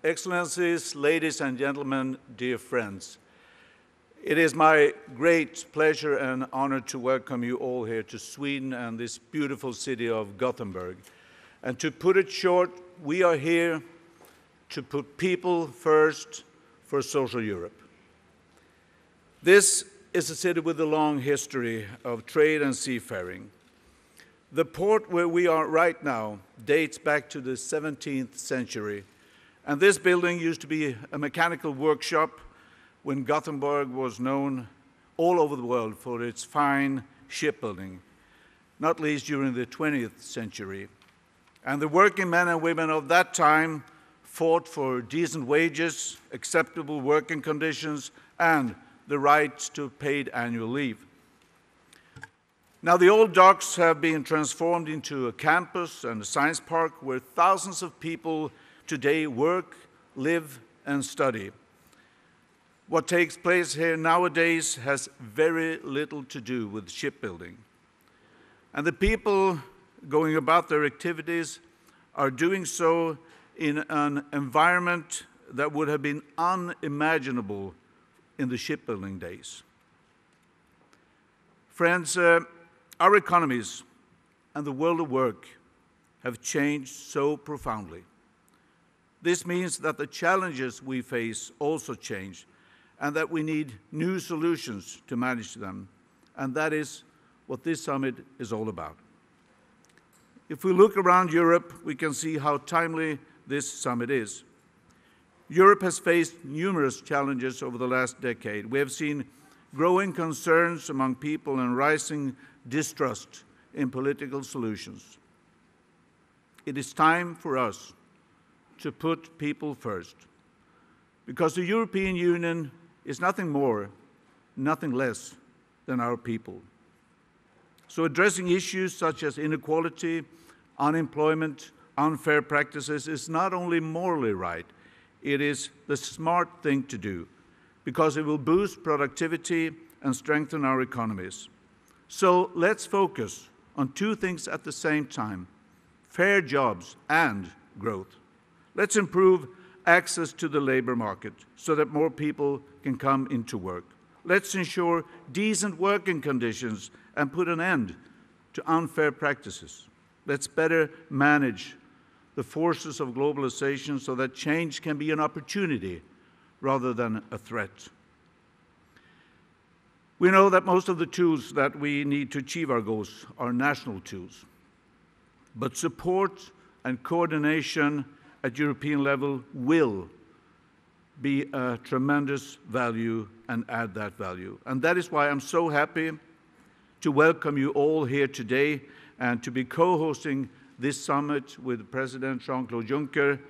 Excellencies, ladies and gentlemen, dear friends, it is my great pleasure and honor to welcome you all here to Sweden and this beautiful city of Gothenburg. And to put it short, we are here to put people first for social Europe. This is a city with a long history of trade and seafaring. The port where we are right now dates back to the 17th century, and this building used to be a mechanical workshop when Gothenburg was known all over the world for its fine shipbuilding, not least during the 20th century. And the working men and women of that time fought for decent wages, acceptable working conditions, and the right to paid annual leave. Now, the old docks have been transformed into a campus and a science park where thousands of people today work, live, and study. What takes place here nowadays has very little to do with shipbuilding. And the people going about their activities are doing so in an environment that would have been unimaginable in the shipbuilding days. Friends, our economies and the world of work have changed so profoundly. This means that the challenges we face also change, and that we need new solutions to manage them. And that is what this summit is all about. If we look around Europe, we can see how timely this summit is. Europe has faced numerous challenges over the last decade. We have seen growing concerns among people and rising distrust in political solutions. It is time for us to put people first, because the European Union is nothing more, nothing less than our people. So addressing issues such as inequality, unemployment, unfair practices is not only morally right, it is the smart thing to do, because it will boost productivity and strengthen our economies. So let's focus on two things at the same time: fair jobs and growth. Let's improve access to the labor market so that more people can come into work. Let's ensure decent working conditions and put an end to unfair practices. Let's better manage the forces of globalization so that change can be an opportunity rather than a threat. We know that most of the tools that we need to achieve our goals are national tools, but support and coordination at European level will be a tremendous value and add that value. And that is why I'm so happy to welcome you all here today and to be co-hosting this summit with President Jean-Claude Juncker.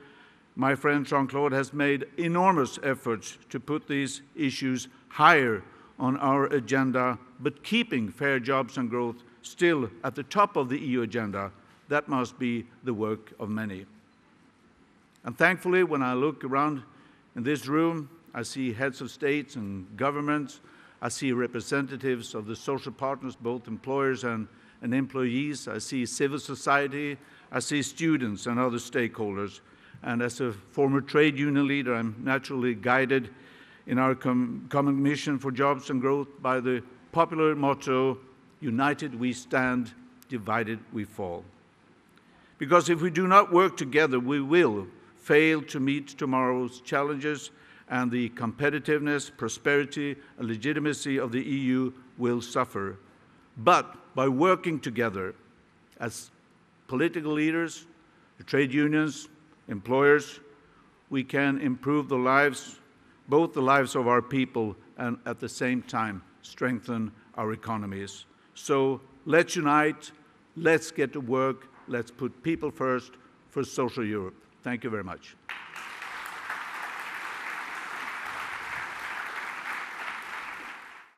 My friend Jean-Claude has made enormous efforts to put these issues higher on our agenda, but keeping fair jobs and growth still at the top of the EU agenda. That must be the work of many. And thankfully, when I look around in this room, I see heads of states and governments, I see representatives of the social partners, both employers and employees, I see civil society, I see students and other stakeholders. And as a former trade union leader, I'm naturally guided in our common mission for jobs and growth by the popular motto, "United we stand, divided we fall." Because if we do not work together, we will fail to meet tomorrow's challenges, and the competitiveness, prosperity, and legitimacy of the EU will suffer. But by working together as political leaders, the trade unions, employers, we can improve the lives, both the lives of our people, and at the same time strengthen our economies. So let's unite, let's get to work, let's put people first for social Europe. Thank you very much.